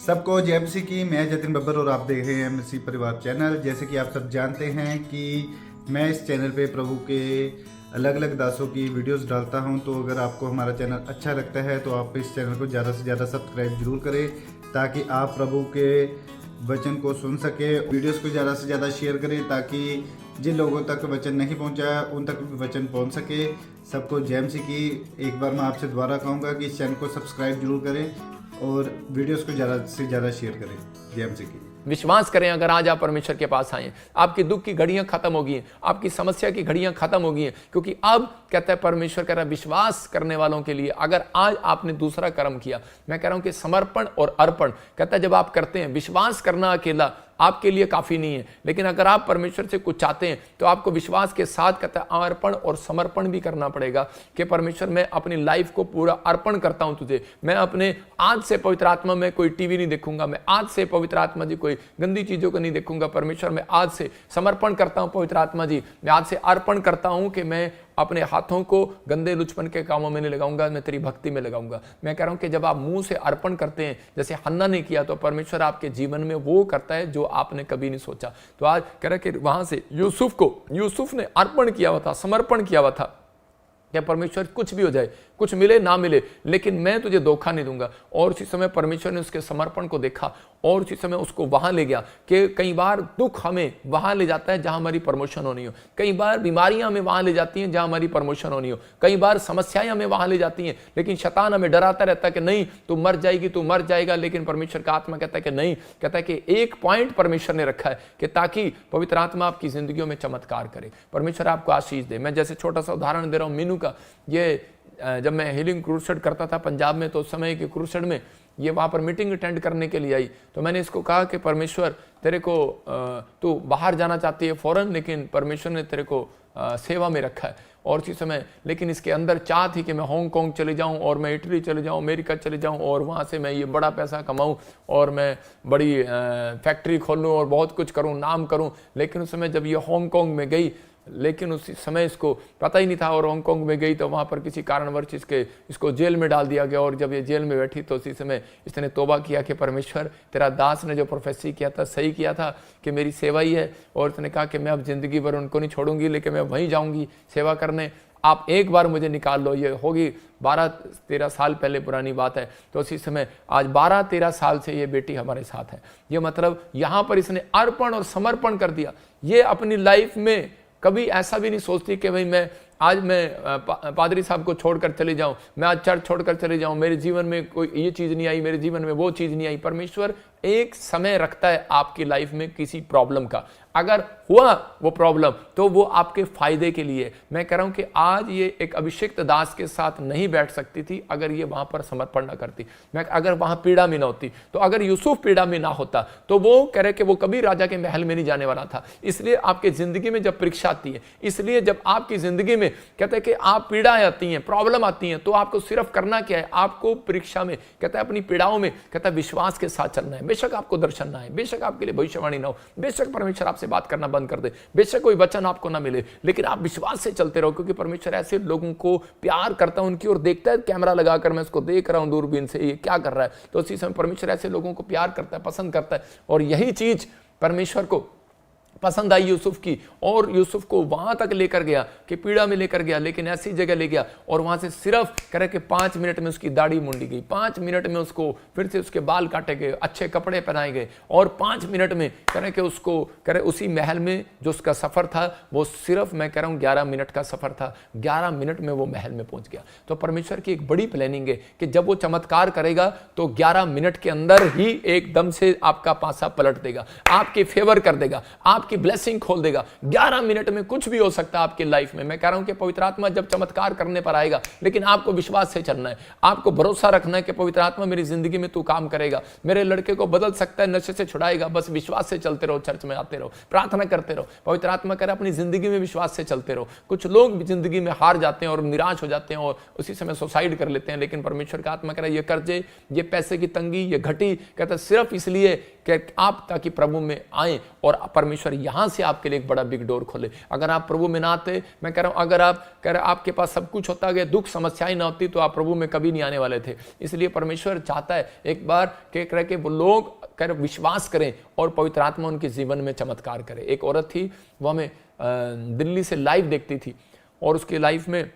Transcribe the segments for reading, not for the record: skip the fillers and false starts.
सबको जय मसीह की। मैं जतिन बब्बर और आप देख रहे हैं मसीह परिवार चैनल। जैसे कि आप सब जानते हैं कि मैं इस चैनल पे प्रभु के अलग अलग दासों की वीडियोस डालता हूं, तो अगर आपको हमारा चैनल अच्छा लगता है तो आप इस चैनल को ज़्यादा से ज़्यादा सब्सक्राइब जरूर करें, ताकि आप प्रभु के वचन को सुन सके। वीडियोस को ज़्यादा से ज़्यादा शेयर करें, ताकि जिन लोगों तक वचन नहीं पहुंचा उन तक भी वचन पहुंच सके। सबको जय मसीह की। एक बार मैं आपसे दोबारा कहूँगा कि इस चैनल को सब्सक्राइब जरूर करें और वीडियोस को ज़्यादा से ज़्यादा शेयर करें। जय मसीह की। विश्वास करें, अगर आज आप परमेश्वर के पास आए, आपकी दुख की घड़ियां खत्म हो गई हैं, आपकी समस्या की घड़ियां खत्म हो गई हैं, क्योंकि अब कहता है परमेश्वर कह रहा है विश्वास करने वालों के लिए। अगर आज आपने दूसरा कर्म किया, मैं कह रहा हूं कि समर्पण और अर्पण, कहता है जब आप करते हैं, विश्वास करना अकेला आपके लिए काफी नहीं है, लेकिन अगर आप परमेश्वर से कुछ चाहते हैं तो आपको विश्वास के साथ कहता है अर्पण और समर्पण भी करना पड़ेगा कि परमेश्वर मैं अपनी लाइफ को पूरा अर्पण करता हूं तुझे। मैं अपने आज से पवित्र आत्मा में कोई टीवी नहीं देखूंगा, मैं आज से पवित्र आत्मा जी कोई गंदी चीजों को नहीं देखूंगा। परमेश्वर मैं आज से समर्पण करता हूं पवित्र आत्मा जी, मैं आज से अर्पण करता हूं कि मैं अपने हाथों को गंदे लुचपन के कामों में नहीं लगाऊंगा, मैं तेरी भक्ति में लगाऊंगा। मैं कह रहा हूं कि जब आप मुंह से अर्पण करते हैं, जैसे हन्ना ने किया, तो परमेश्वर आपके जीवन में वो करता है जो आपने कभी नहीं सोचा। तो आज कह रहा कि वहां से यूसुफ ने अर्पण किया हुआ था, समर्पण किया हुआ था कि परमेश्वर कुछ भी हो जाए, कुछ मिले ना मिले, लेकिन मैं तुझे धोखा नहीं दूंगा। और उसी समय परमेश्वर ने उसके समर्पण को देखा और उसी समय उसको वहां ले गया। कि कई बार दुख हमें वहां ले जाता है जहां हमारी प्रमोशन होनी हो, कई बार बीमारियां हमें वहां ले जाती हैं जहां हमारी प्रमोशन होनी हो, कई बार समस्याएं हमें वहां ले जाती हैं, लेकिन शैतान हमें डराता रहता है कि नहीं तू मर जाएगी, तू मर जाएगा। लेकिन परमेश्वर का आत्मा कहता है कि नहीं, कहता है कि एक पॉइंट परमेश्वर ने रखा है कि ताकि पवित्र आत्मा आपकी जिंदगियों में चमत्कार करे, परमेश्वर आपको आशीष दे। मैं जैसे छोटा सा उदाहरण दे रहा हूं मीनू का। ये जब मैं हीलिंग क्रूसेड करता था पंजाब में, तो उस समय के क्रूसेड में ये वहाँ पर मीटिंग अटेंड करने के लिए आई, तो मैंने इसको कहा कि परमेश्वर तेरे को तू बाहर जाना चाहती है फौरन, लेकिन परमेश्वर ने तेरे को सेवा में रखा है। और उसी समय लेकिन इसके अंदर चाह थी कि मैं हांगकांग चले जाऊं और मैं इटली चले जाऊं, अमेरिका चले जाऊं और वहाँ से मैं ये बड़ा पैसा कमाऊं और मैं बड़ी फैक्ट्री खोलूं और बहुत कुछ करूं, नाम करूं। लेकिन उस समय जब ये हांगकांग में गई, लेकिन उसी समय इसको पता ही नहीं था, और हांगकांग में गई तो वहाँ पर किसी कारणवश इसको जेल में डाल दिया गया। और जब ये जेल में बैठी तो उसी समय इसने तौबा किया कि परमेश्वर तेरा दास ने जो प्रोफेसी किया था सही किया था, कि मेरी सेवा ही है। और उसने कहा कि मैं अब जिंदगी भर उनको नहीं छोड़ूंगी, लेकिन मैं वहीं जाऊंगी सेवा करने, आप एक बार मुझे निकाल लो। ये होगी 12-13 साल पहले पुरानी बात है। तो उसी समय आज 12-13 साल से ये बेटी हमारे साथ है। ये मतलब यहाँ पर इसने अर्पण और समर्पण कर दिया। ये अपनी लाइफ में कभी ऐसा भी नहीं सोचती कि भाई मैं आज मैं पादरी साहब को छोड़कर चले जाऊं, मैं आज चर्च छोड़कर चले जाऊं, मेरे जीवन में कोई ये चीज़ नहीं आई, मेरे जीवन में वो चीज़ नहीं आई। परमेश्वर एक समय रखता है आपकी लाइफ में किसी प्रॉब्लम का, अगर हुआ वो प्रॉब्लम तो वो आपके फायदे के लिए। मैं कह रहा हूं कि आज ये एक अभिषिक्त दास के साथ नहीं बैठ सकती थी अगर ये वहां पर समर्पण ना करती, मैं अगर वहां पीड़ा में ना होती। तो अगर यूसुफ पीड़ा में ना होता तो वो कह रहे कि वो कभी राजा के महल में नहीं जाने वाला था। इसलिए आपके जिंदगी में जब परीक्षा आती है, इसलिए जब आपकी जिंदगी में कहते हैं कि आप पीड़ाएं आती हैं, प्रॉब्लम आती हैं, तो आपको सिर्फ करना क्या है, आपको परीक्षा में कहता है अपनी पीड़ाओं में कहता है विश्वास के साथ चलना है। बेशक आपको दर्शन ना है, बेशक आपके लिए भविष्यवाणी ना हो, बेशक परमेश्वर आपसे बात करना बंद कर दे, बेशक कोई वचन आपको ना मिले, लेकिन आप विश्वास से चलते रहो, क्योंकि परमेश्वर ऐसे लोगों को प्यार करता है, उनकी ओर देखता है। कैमरा लगाकर मैं उसको देख रहा हूं दूरबीन से, ये क्या कर रहा है, तो उसी समय परमेश्वर ऐसे लोगों को प्यार करता है, पसंद करता है। और यही चीज परमेश्वर को पसंद आई यूसुफ की, और यूसुफ को वहां तक लेकर गया कि पीड़ा में लेकर गया, लेकिन ऐसी जगह ले गया और वहां से सिर्फ करे कि 5 मिनट में उसकी दाढ़ी मुंडी गई, 5 मिनट में उसको फिर से उसके बाल काटे गए, अच्छे कपड़े पहनाए गए, और 5 मिनट में करे कि उसको करे उसी महल में जो उसका सफर था वो सिर्फ मैं कह रहा हूं 11 मिनट का सफर था, 11 मिनट में वो महल में पहुंच गया। तो परमेश्वर की एक बड़ी प्लानिंग है कि जब वो चमत्कार करेगा तो 11 मिनट के अंदर ही एकदम से आपका पासा पलट देगा, आपके फेवर कर देगा, आपकी ब्लेसिंग खोल देगा। 11 मिनट में कुछ भी हो सकता है आपकी लाइफ में। मैं कह रहा हूं कि पवित्र आत्मा जब चमत्कार करने पर आएगा, लेकिन आपको विश्वास से चलना है, आपको भरोसा रखना है कि पवित्र आत्मा मेरी जिंदगी में तू काम करेगा, मेरे लड़के को बदल सकता है, नशे से छुड़ाएगा। बस विश्वास से चलते रहो, चर्च में आते रहो, प्रार्थना करते रहो। पवित्र आत्मा कह रहा है अपनी जिंदगी में विश्वास से चलते रहो। कुछ लोग जिंदगी में हार जाते हैं और निराश हो जाते हैं और उसी समय सुसाइड कर लेते हैं, लेकिन परमेश्वर का आत्मा कह रहा है ये कर्जे, ये पैसे की तंगी, ये घटी, कहता है सिर्फ इसलिए कि आप ताकि प्रभु में आए और परमेश्वर यहां से आपके लिए एक बड़ा बिग डोर खोले। अगर आप प्रभु में ना आते, मैं कह रहा हूं, अगर आप कह रहे आपके पास सब कुछ होता गया, दुख समस्याएं ना होती, तो आप प्रभु में कभी नहीं आने वाले थे। इसलिए परमेश्वर चाहता है एक बार कह के वो लोग कह विश्वास करें और पवित्र आत्मा उनके जीवन में चमत्कार करे। एक औरत थी, वो हमें दिल्ली से लाइव देखती थी और उसकी लाइफ में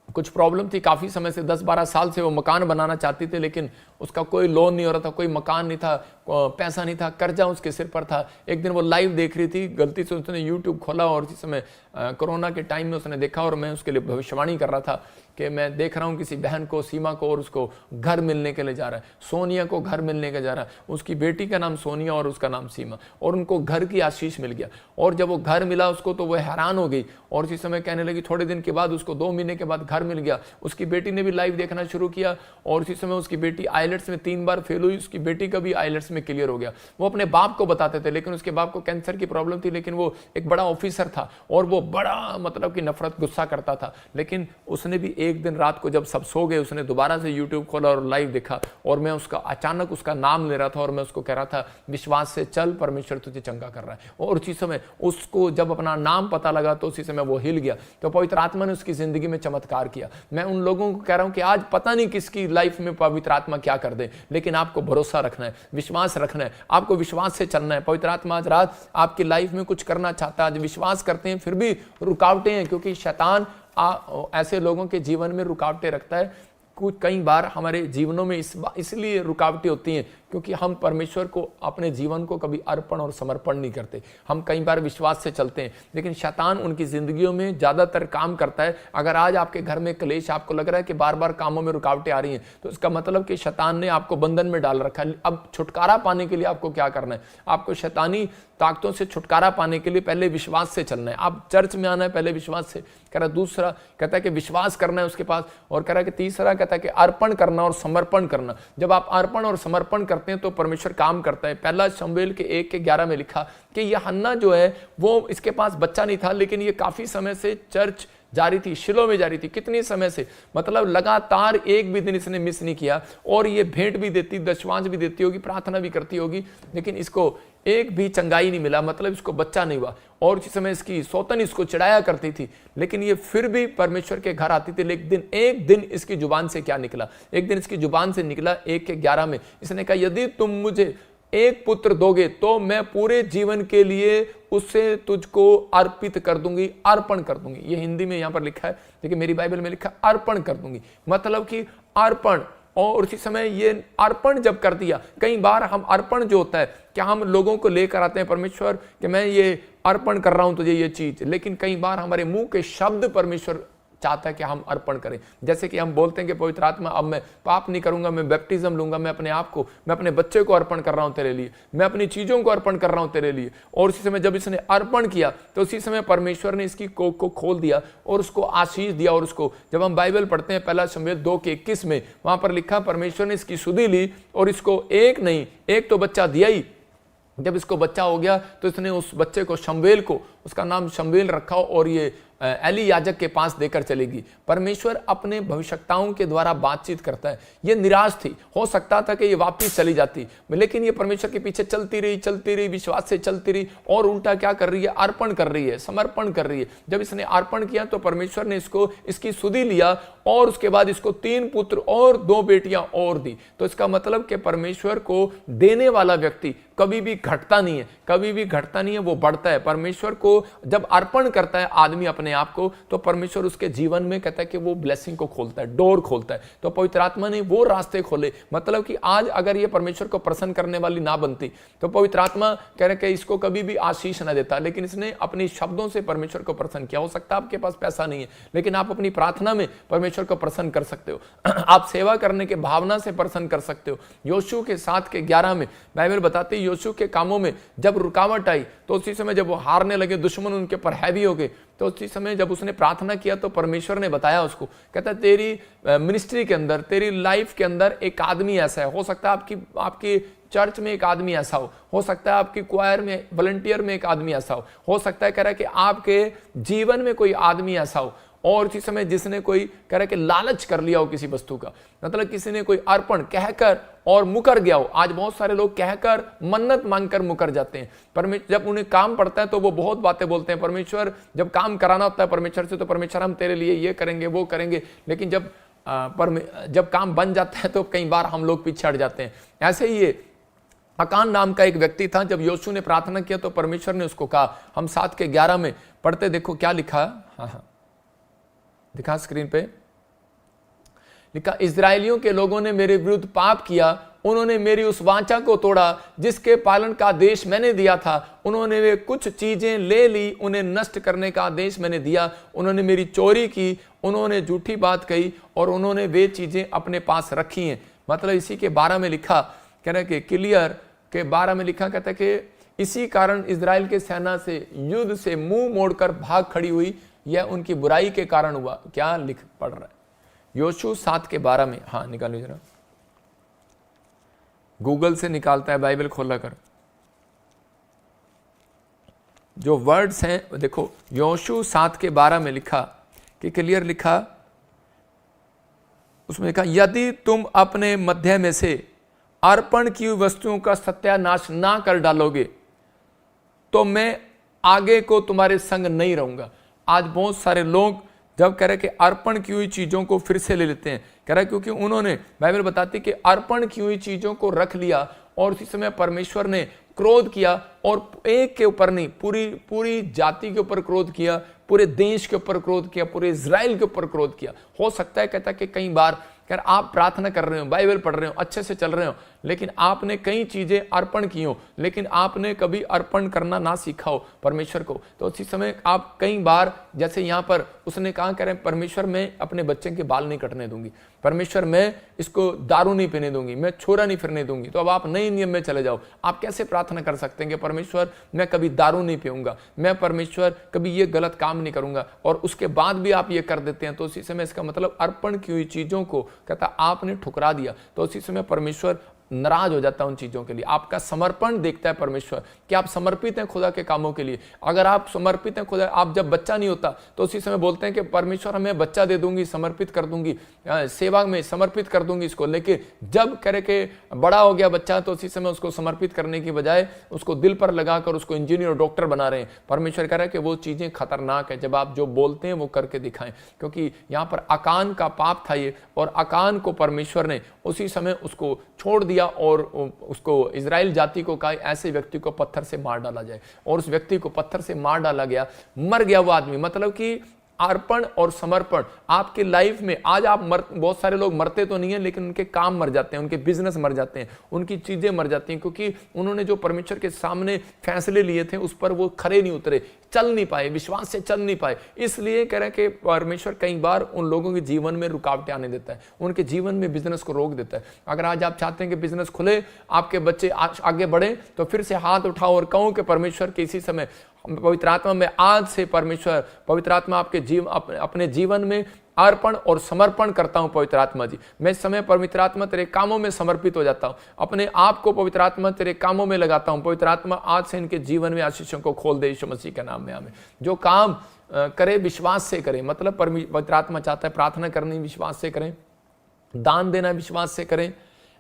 कुछ प्रॉब्लम थी। काफ़ी समय से 10-12 साल से वो मकान बनाना चाहती थी, लेकिन उसका कोई लोन नहीं हो रहा था, कोई मकान नहीं था, पैसा नहीं था, कर्जा उसके सिर पर था। एक दिन वो लाइव देख रही थी, गलती से उसने यूट्यूब खोला और उसी समय कोरोना के टाइम में उसने देखा और मैं उसके लिए भविष्यवाणी कर रहा था कि मैं देख रहा हूँ किसी बहन को, सीमा को, और उसको घर मिलने के लिए जा रहा है, सोनिया को घर मिलने के जा रहा है। उसकी बेटी का नाम सोनिया और उसका नाम सीमा, और उनको घर की आशीष मिल गया। और जब वो घर मिला उसको तो वो हैरान हो गई और इसी समय कहने लगी, थोड़े दिन के बाद उसको 2 महीने के बाद घर मिल गया। उसकी बेटी ने भी लाइव देखना शुरू किया और इसी समय उसकी बेटी आइलेट्स में 3 बार फेल हुई, उसकी बेटी का भी आइलेट्स में क्लियर हो गया। वो अपने बाप को बताते थे, लेकिन उसके बाप को कैंसर की प्रॉब्लम थी, लेकिन वो एक बड़ा ऑफिसर था और वो बड़ा मतलब कि नफरत गुस्सा करता था। लेकिन उसने भी एक दिन रात को जब सब सो गए, उसने दोबारा से यूट्यूब खोला और लाइव देखा और मैं उसका अचानक उसका नाम ले रहा था और मैं उसको कह रहा था, विश्वास से चल, परमेश्वर तुझे चंगा कर रहा है। और उसी समय उसको जब अपना नाम पता लगा तो उसी समय वो हिल गया। तो पवित्र आत्मा ने उसकी जिंदगी में चमत्कार किया। मैं उन लोगों को कह रहा हूं कि आज पता नहीं किसकी लाइफ में पवित्र आत्मा क्या कर दे, लेकिन आपको भरोसा रखना है, विश्वास रखना है, आपको विश्वास से चलना है। पवित्र आत्मा आज रात आपकी लाइफ में कुछ करना चाहता है। आज विश्वास करते हैं फिर भी रुकावटें हैं, क्योंकि शैतान ऐसे लोगों के जीवन में रुकावटें रखता है। कुछ कई बार हमारे जीवनों में इसलिए रुकावटें होती हैं क्योंकि हम परमेश्वर को अपने जीवन को कभी अर्पण और समर्पण नहीं करते। हम कई बार विश्वास से चलते हैं, लेकिन शैतान उनकी जिंदगियों में ज्यादातर काम करता है। अगर आज आपके घर में क्लेश, आपको लग रहा है कि बार बार कामों में रुकावटें आ रही हैं, तो इसका मतलब कि शैतान ने आपको बंधन में डाल रखा है। अब छुटकारा पाने के लिए आपको क्या करना है? आपको शैतानी ताकतों से छुटकारा पाने के लिए पहले विश्वास से चलना है। आप चर्च में आना है पहले विश्वास से, कह रहा दूसरा कहता है कि विश्वास करना है उसके पास, और कह रहा है कि तीसरा कहता है कि अर्पण करना और समर्पण करना। जब आप अर्पण और समर्पण करते हैं तो परमेश्वर काम करता है। पहला शमूएल के 1:11 में लिखा कि यह हन्ना जो है वो, इसके पास बच्चा नहीं था, लेकिन ये काफी समय से चर्च जारी थी, शिलो में जारी थी। कितनी समय से, मतलब लगातार एक भी दिन इसने मिस नहीं किया, और ये भेंट भी देती, दशवांश भी देती होगी, प्रार्थना भी करती होगी, लेकिन इसको एक भी चंगाई नहीं मिला, मतलब इसको बच्चा नहीं हुआ। और उसी समय इसकी सौतन इसको चिढ़ाया करती थी, लेकिन ये फिर भी परमेश्वर के घर आती थी। लेकिन एक दिन इसकी जुबान से क्या निकला? एक दिन इसकी जुबान से निकला 1:11 में, इसने कहा यदि तुम मुझे एक पुत्र दोगे तो मैं पूरे जीवन के लिए उससे तुझको अर्पित कर दूंगी, अर्पण कर दूंगी। ये हिंदी में यहां पर लिखा है, लेकिन मेरी बाइबल में लिखा अर्पण कर दूंगी, मतलब कि अर्पण। और उसी समय ये अर्पण जब कर दिया, कई बार हम अर्पण जो होता है, क्या हम लोगों को लेकर आते हैं परमेश्वर कि मैं ये अर्पण कर रहा हूं तुझे ये चीज, लेकिन कई बार हमारे मुंह के शब्द परमेश्वर चाहता है कि हम अर्पण करें। जैसे कि हम बोलते हैं कि पवित्र आत्मा अब मैं पाप नहीं करूंगा, मैं बैप्टिज्म लूंगा, मैं अपने आप को, मैं अपने बच्चे को अर्पण कर रहा हूं तेरे लिए, मैं अपनी चीजों को अर्पण कर रहा हूं तेरे लिए। और उसी समय जब इसने अर्पण किया तो उसी समय परमेश्वर ने इसकी कोख को खोल दिया और उसको आशीष दिया। और उसको जब हम बाइबल पढ़ते हैं पहला शमूएल 2:21 में, वहां पर लिखा परमेश्वर ने इसकी सुधि ली और इसको एक नहीं, एक तो बच्चा दिया ही। जब इसको बच्चा हो गया तो इसने उस बच्चे को शमूएल को, उसका नाम शमूएल रखा और ये एली याजक के पास देकर चलेगी। परमेश्वर अपने भविष्यताओं के द्वारा बातचीत करता है। ये निराश थी, हो सकता था कि ये वापस चली जाती, लेकिन ये परमेश्वर के पीछे चलती रही, विश्वास से चलती रही, और उल्टा क्या कर रही है? अर्पण कर रही है, समर्पण कर रही है। जब इसने अर्पण किया तो परमेश्वर ने इसको इसकी सुधि लिया और उसके बाद इसको 3 पुत्र और 2 बेटियां और दी। तो इसका मतलब कि परमेश्वर को देने वाला व्यक्ति कभी भी घटता नहीं है, कभी भी घटता नहीं है, वो बढ़ता है। परमेश्वर को जब अर्पण करता है आदमी अपने आप को, तो परमेश्वर उसके जीवन में कहता है कि वो ब्लेसिंग को खोलता है, डोर खोलता है। तो पवित्र आत्मा ने वो रास्ते खोले। मतलब कि आज अगर ये परमेश्वर को प्रसन्न करने वाली ना बनती तो पवित्र आत्मा कह रहे कि इसको कभी भी आशीष ना देता, लेकिन इसने अपने शब्दों से परमेश्वर को प्रसन्न किया। हो सकता है आपके पास पैसा नहीं है, लेकिन आप अपनी प्रार्थना में परमेश्वर को प्रसन्न कर सकते हो। आप सेवा करने के भावना से प्रसन्न कर सकते हो। योशू के 7:11 में बाइबल बताती है, योशू के कामों में जब रुकावट आई तो उसी समय जब वो हारने लगे, दुश्मन उनके ऊपर हैवी हो गए, तो उसी समय जब उसने प्रार्थना किया तो परमेश्वर ने बताया उसको, कहता है तेरी मिनिस्ट्री के अंदर, तेरी लाइफ के अंदर एक आदमी ऐसा है। हो सकता है आपकी चर्च में एक आदमी ऐसा हो सकता है आपकी क्वायर में, वॉलंटियर में एक आदमी ऐसा हो सकता है कह रहा है कि आपके जीवन में कोई आदमी ऐसा हो। और उसी समय जिसने कोई कह रहा है कि लालच कर लिया हो किसी वस्तु का, मतलब किसी ने कोई अर्पण कहकर और मुकर गया हो। आज बहुत सारे लोग कहकर मन्नत मांगकर मुकर जाते हैं। परमेश्वर जब उन्हें काम पड़ता है तो वो बहुत बातें बोलते हैं। परमेश्वर जब काम कराना होता है परमेश्वर से, तो परमेश्वर हम तेरे लिए ये करेंगे वो करेंगे, लेकिन जब काम बन जाता है तो कई बार हम लोग पीछे हट जाते हैं। ऐसे ही ये अकान नाम का एक व्यक्ति था, जब योशू ने प्रार्थना किया तो परमेश्वर ने उसको कहा, हम 7:11 में पढ़ते, देखो क्या लिखा। हाँ, दिखा स्क्रीन पे, लिखा, इजराइलियों के लोगों ने मेरे विरुद्ध पाप किया, उन्होंने मेरी उस वाचा को तोड़ा जिसके पालन का आदेश मैंने दिया था। उन्होंने वे कुछ चीजें ले ली, उन्हें नष्ट करने का आदेश मैंने दिया। उन्होंने मेरी चोरी की, उन्होंने झूठी बात कही और उन्होंने वे चीजें अपने पास रखी हैं। मतलब इसी के 12 में लिखा, कह रहे कि क्लियर के 12 में लिखा, कहता है कि इसी कारण इजराइल के सेना से युद्ध से मुंह मोड़कर भाग खड़ी हुई, यह उनकी बुराई के कारण हुआ। क्या लिख पढ़ रहा है योशू 7:12 में। हाँ निकालिए जरा, गूगल से निकालता है, बाइबल खोला कर। जो वर्ड्स हैं देखो, योशू 7:12 में लिखा कि क्लियर लिखा, उसमें लिखा, यदि तुम अपने मध्य में से अर्पण की हुई वस्तुओं का सत्यानाश ना कर डालोगे तो मैं आगे को तुम्हारे संग नहीं रहूंगा। आज बहुत सारे लोग जब कह रहे कि अर्पण की हुई चीजों को फिर से ले लेते हैं, कह रहा है क्योंकि उन्होंने, बाइबल बताती कि अर्पण की हुई चीजों को रख लिया और उसी समय परमेश्वर ने क्रोध किया, और एक के ऊपर नहीं, पूरी जाति के ऊपर क्रोध किया, पूरे देश के ऊपर क्रोध किया, पूरे इजराइल के ऊपर क्रोध किया। हो सकता है कहता कि कई बार यार आप प्रार्थना कर रहे हो, बाइबल पढ़ रहे हो, अच्छे से चल रहे हो, लेकिन आपने कई चीजें अर्पण की हो, लेकिन आपने कभी अर्पण करना ना सीखा हो परमेश्वर को, तो उसी समय आप कई बार, जैसे यहाँ पर उसने कहा, कह रहे हैं परमेश्वर मैं अपने बच्चे के बाल नहीं कटने दूंगी, परमेश्वर मैं इसको दारू नहीं पीने दूंगी, मैं छोरा नहीं फिरने दूंगी। तो अब आप नए नियम में चले जाओ। आप कैसे प्रार्थना कर सकते हैं कि परमेश्वर मैं कभी दारू नहीं पीऊंगा, मैं परमेश्वर कभी ये गलत काम नहीं करूंगा, और उसके बाद भी आप ये कर देते हैं, तो उसी समय इसका मतलब अर्पण की हुई चीजों को कहता आपने ठुकरा दिया। तो उसी समय परमेश्वर नाराज हो जाता है उन चीजों के लिए। आपका समर्पण देखता है परमेश्वर कि आप समर्पित हैं खुदा के कामों के लिए। अगर आप समर्पित हैं खुदा, आप जब बच्चा नहीं होता तो उसी समय बोलते हैं कि परमेश्वर हमें बच्चा दे दूंगी, समर्पित कर दूंगी, सेवा में समर्पित कर दूंगी इसको। लेकिन जब कह रहे कि बड़ा हो गया बच्चा, तो उसी समय उसको समर्पित करने की बजाय उसको दिल पर लगाकर उसको इंजीनियर डॉक्टर बना रहे हैं। परमेश्वर कह रहा है कि वो चीजें खतरनाक है। जब आप जो बोलते हैं वो करके दिखाएं, क्योंकि यहाँ पर अकान का पाप था ये, और अकान को परमेश्वर ने उसी समय उसको छोड़ दिया और उसको इजराइल जाति को कहा ऐसे व्यक्ति को पत्थर से मार डाला जाए, और उस व्यक्ति को पत्थर से मार डाला गया, मर गया वो आदमी। मतलब कि अर्पण और समर्पण आपके लाइफ में, आज आप बहुत सारे लोग मरते तो नहीं है, लेकिन उनके काम मर जाते हैं, उनके बिजनेस मर जाते हैं, उनकी चीजें मर जाती हैं, क्योंकि उन्होंने जो परमेश्वर के सामने फैसले लिए थे उस पर वो खरे नहीं उतरे, चल नहीं पाए, विश्वास से चल नहीं पाए। इसलिए कह रहे हैं कि परमेश्वर कई बार उन लोगों के जीवन में रुकावटें आने देता है, उनके जीवन में बिजनेस को रोक देता है। अगर आज आप चाहते हैं कि बिजनेस खुले, आपके बच्चे आगे बढ़े, तो फिर से हाथ उठाओ और कहो कि परमेश्वर के इसी समय पवित्र आत्मा में, आज से परमेश्वर पवित्र आत्मा आपके अपने जीवन में अर्पण और समर्पण करता हूं। पवित्र आत्मा जी, मैं इस समय पवित्र आत्मा तेरे कामों में समर्पित हो जाता हूं, अपने आप को पवित्र आत्मा तेरे कामों में लगाता हूं। पवित्र आत्मा आज से इनके जीवन में आशीषों को खोल दे, यीशु मसीह के नाम में आमीन। जो काम करे विश्वास से करें, मतलब पवित्र आत्मा चाहता है प्रार्थना करनी विश्वास से करें, दान देना विश्वास से करें।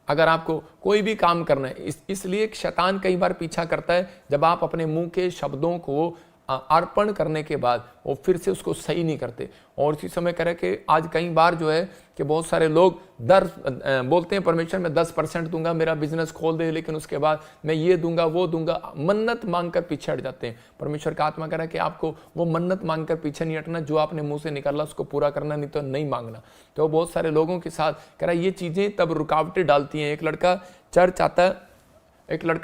अगर आपको कोई भी काम करना है, इसलिए शैतान कई बार पीछा करता है, जब आप अपने मुंह के शब्दों को अर्पण करने के बाद वो फिर से उसको सही नहीं करते। और इसी समय कह रहे कि आज कई बार जो है कि बहुत सारे लोग बोलते हैं परमेश्वर मैं 10% दूंगा, मेरा बिजनेस खोल दे, लेकिन उसके बाद मैं ये दूंगा वो दूंगा, मन्नत मांगकर पीछे हट जाते हैं। परमेश्वर का आत्मा कह रहा है कि आपको वो मन्नत मांगकर पीछे नहीं हटना, जो आपने मुंह से निकाला उसको पूरा करना, नहीं तो नहीं मांगना। तो बहुत सारे लोगों के साथ कह रहा है ये चीजें तब रुकावटें डालती हैं। एक लड़का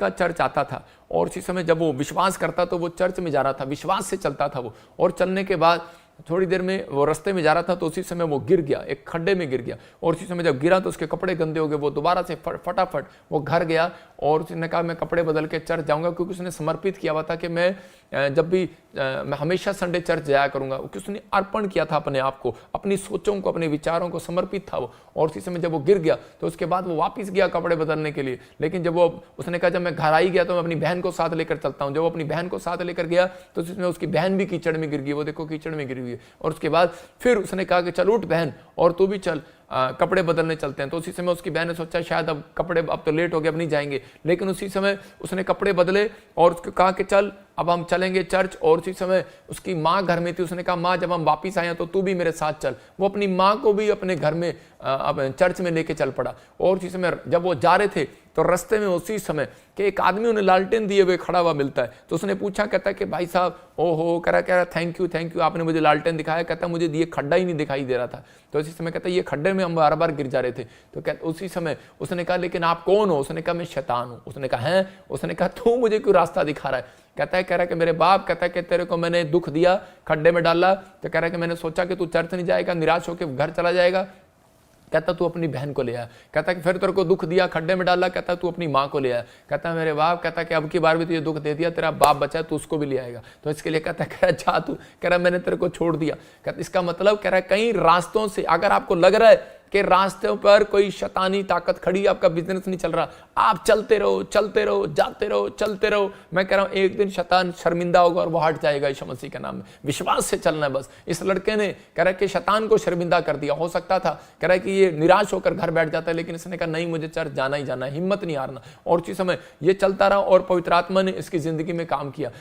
चर्च आता था, और उसी समय जब वो विश्वास करता तो वो चर्च में जा रहा था, विश्वास से चलता था वो, और चलने के बाद थोड़ी देर में वो रास्ते में जा रहा था तो उसी समय वो गिर गया, एक खड्डे में गिर गया, और उसी समय जब गिरा तो उसके कपड़े गंदे हो गए। वो दोबारा से फटाफट वो घर गया और उसने कहा मैं कपड़े बदल के चर्च जाऊंगा, क्योंकि उसने समर्पित किया हुआ था कि मैं जब भी मैं हमेशा संडे चर्च जाया करूंगा, क्योंकि उसने अर्पण किया था अपने आप को, अपनी सोचों को, अपने विचारों को, समर्पित था वो। और उसी समय जब वो गिर गया तो उसके बाद वो वापस गया कपड़े बदलने के लिए। लेकिन जब वो उसने कहा जब मैं घर आई गया तो मैं अपनी बहन को साथ लेकर चलता हूँ, जब वो अपनी बहन को साथ लेकर गया तो उसमें उसकी बहन भी कीचड़ में गिर गई, वो देखो कीचड़ में गिरी हुई है। और उसके बाद फिर उसने कहा कि चल उठ बहन और तू भी चल, कपड़े बदलने चलते हैं। तो उसी समय उसकी बहन ने सोचा शायद अब कपड़े, अब तो लेट हो गए, अब नहीं जाएंगे। लेकिन उसी समय उसने कपड़े बदले और उसको कहा कि चल अब हम चलेंगे चर्च। और उसी समय उसकी माँ घर में थी, उसने कहा माँ जब हम वापिस आए तो तू भी मेरे साथ चल। वो अपनी माँ को भी अपने घर में अब चर्च में लेके चल पड़ा। और उसी समय जब वो जा रहे थे तो रास्ते में उसी समय कि एक आदमी उन्हें लालटेन दिए हुए खड़ा हुआ मिलता है। तो उसने पूछा, कहता है कि भाई साहब, ओहो, कह रहा थैंक यू आपने मुझे लालटेन दिखाया। कहता मुझे ये खड्डा ही नहीं दिखाई दे रहा था। तो उसी समय कहता ये खड्डे में हम बार बार गिर जा रहे थे। तो कहता उसी समय उसने कहा लेकिन आप कौन हो? उसने कहा मैं शैतान हूँ। उसने कहा हैं? उसने कहा तू मुझे क्यों रास्ता दिखा रहा है? कह रहा है कि मेरे बाप, कहता है कि तेरे को मैंने दुख दिया, खड्डे में डाला, तो कह रहा है कि मैंने सोचा कि तू चर्च नहीं जाएगा, निराश होकर घर चला जाएगा। कहता तू अपनी बहन को ले आया। कहता कि फिर तेरे को दुख दिया, खड्डे में डाला, कहता तू अपनी माँ को ले आया। कहता मेरे बाप, कहता कि अब की बार भी तुझे दुख दे दिया, तेरा बाप बचा है, तू उसको भी ले आएगा। तो इसके लिए कहता कह रहा जा तू, कह रहा मैंने तेरे को छोड़ दिया। कहता इसका मतलब कह रहा है कई रास्तों से अगर आपको लग रहा है कि रास्ते पर कोई शैतानी ताकत खड़ी, आपका बिजनेस नहीं चल रहा, आप चलते रहो, जाते रहो, चलते रहो। मैं कह रहा हूं एक दिन शैतान शर्मिंदा होगा और वो हट जाएगा यीशु मसीह के नाम में। विश्वास से चलना है बस। इस लड़के ने कह रहा है कि शैतान को शर्मिंदा कर दिया। हो सकता था कह रहा है कि ये निराश होकर घर बैठ जाता है, लेकिन इसने कहा नहीं, मुझे चर्च जाना ही जाना है, हिम्मत नहीं हारना। और उसी समय ये चलता रहा और पवित्र आत्मा ने इसकी जिंदगी में काम किया।